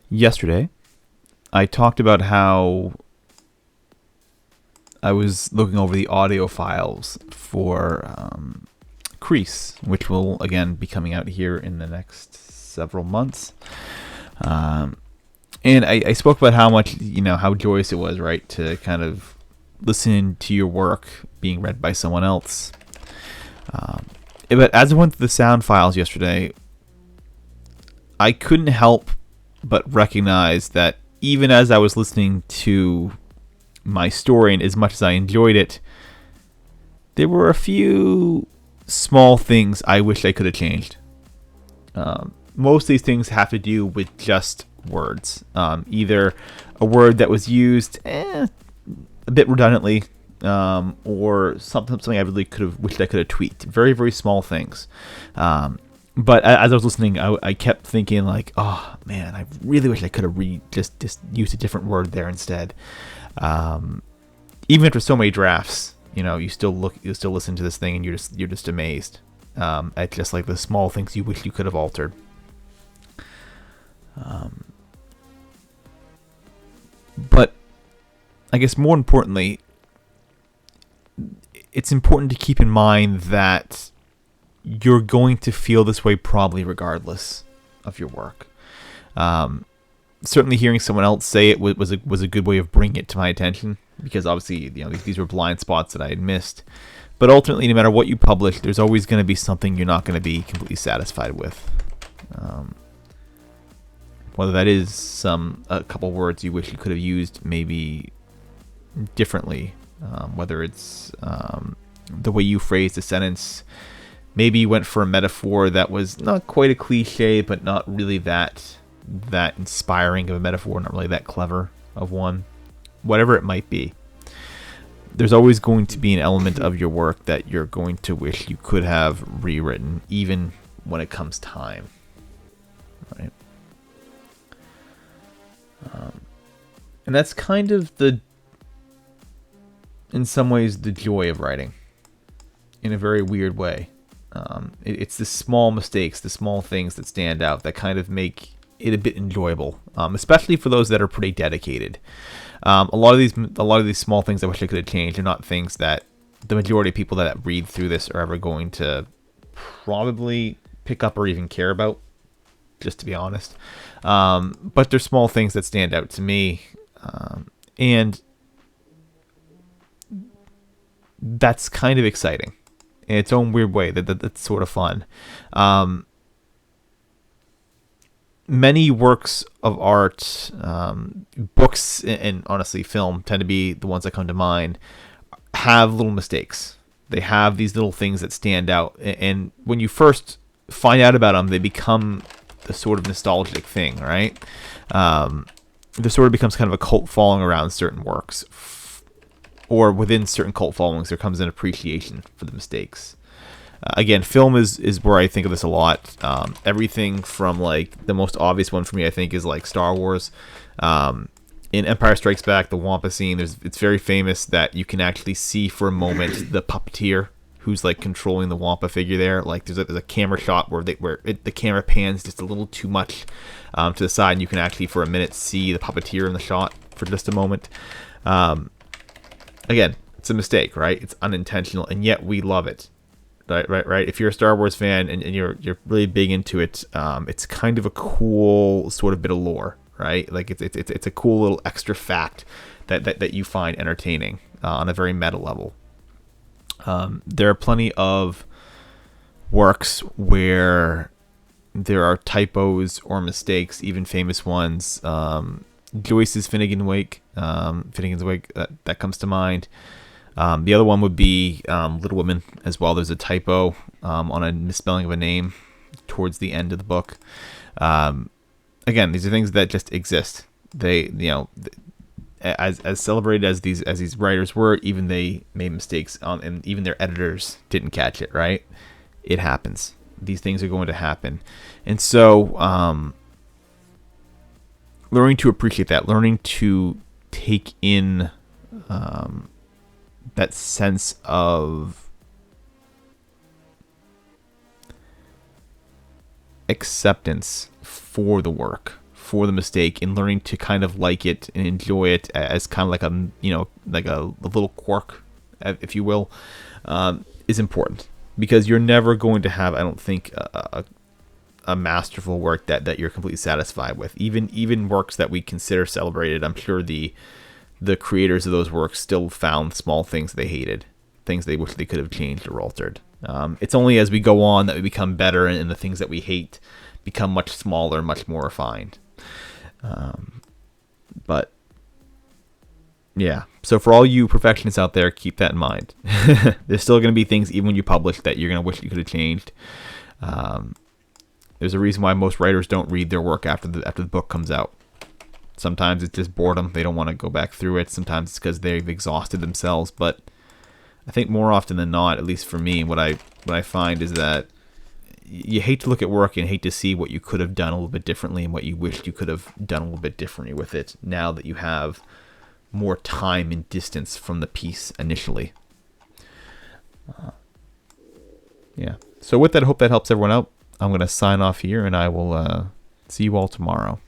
Yesterday, I talked about how I was looking over the audio files for Crease, which will again be coming out here in the next several months. And I spoke about how much, how joyous it was, right, to kind of listen to your work being read by someone else. But as I went through the sound files yesterday, I couldn't help but recognize that even as I was listening to my story, and as much as I enjoyed it, there were a few small things I wish I could have changed. Most of these things have to do with just words. Either a word that was used a bit redundantly, or something I really could have wished I could have tweaked. Very, very small things. But as I was listening, I kept thinking like, oh man, I really wish I could have just used a different word there instead. Even after so many drafts, you still listen to this thing and you're just amazed at just like the small things you wish you could have altered. But I guess more importantly, it's important to keep in mind that you're going to feel this way probably regardless of your work. Certainly hearing someone else say it was a good way of bringing it to my attention, because obviously these were blind spots that I had missed. But ultimately, no matter what you publish, there's always going to be something you're not going to be completely satisfied with. Whether that is a couple words you wish you could have used maybe differently, whether it's the way you phrased a sentence. Maybe you went for a metaphor that was not quite a cliche, but not really that inspiring of a metaphor, not really that clever of one. Whatever it might be, there's always going to be an element of your work that you're going to wish you could have rewritten, even when it comes time. Right? And that's kind of in some ways, the joy of writing, in a very weird way. It's the small mistakes, the small things that stand out that kind of make it a bit enjoyable, especially for those that are pretty dedicated. A lot of these small things I wish I could have changed are not things that the majority of people that read through this are ever going to probably pick up or even care about, just to be honest. But they're small things that stand out to me, and that's kind of exciting in its own weird way. That's sort of fun. Many works of art, books, and honestly film tend to be the ones that come to mind, have little mistakes. They have these little things that stand out, and when you first find out about them, they become a sort of nostalgic thing, right? There sort of becomes kind of a cult following around certain works, or within certain cult followings, there comes an appreciation for the mistakes. Again, film is where I think of this a lot. Everything from like the most obvious one for me, I think, is like Star Wars. In Empire Strikes Back, the Wampa scene, it's very famous that you can actually see for a moment the puppeteer who's like controlling the Wampa figure there. Like there's a camera shot where the camera pans just a little too much to the side, and you can actually for a minute see the puppeteer in the shot for just a moment. Again, it's a mistake, right? It's unintentional, and yet we love it. Right. If you're a Star Wars fan and you're really big into it, it's kind of a cool sort of bit of lore, right? Like it's a cool little extra fact that you find entertaining on a very meta level. There are plenty of works where there are typos or mistakes, even famous ones. Joyce's Finnegan's Wake, that comes to mind. The other one would be Little Women as well. There's a typo on a misspelling of a name towards the end of the book. Again, these are things that just exist. They, as celebrated as these writers were, even they made mistakes, and even their editors didn't catch it. Right? It happens. These things are going to happen, and so learning to appreciate that, learning to take in that sense of acceptance for the work, for the mistake and learning to kind of like it and enjoy it as kind of like a, like a little quirk, if you will, is important, because you're never going to have, I don't think, a masterful work that you're completely satisfied with. Even works that we consider celebrated, I'm sure the creators of those works still found small things they hated, things they wish they could have changed or altered. It's only as we go on that we become better, and the things that we hate become much smaller, much more refined. But yeah, so for all you perfectionists out there, keep that in mind. There's still going to be things, even when you publish, that you're going to wish you could have changed. There's a reason why most writers don't read their work after the book comes out. Sometimes it's just boredom. They don't want to go back through it. Sometimes it's because they've exhausted themselves. But I think more often than not, at least for me, what I find is that you hate to look at work and hate to see what you could have done a little bit differently and what you wished you could have done a little bit differently with it now that you have more time and distance from the piece initially. Yeah. So with that, I hope that helps everyone out. I'm going to sign off here, and I will see you all tomorrow.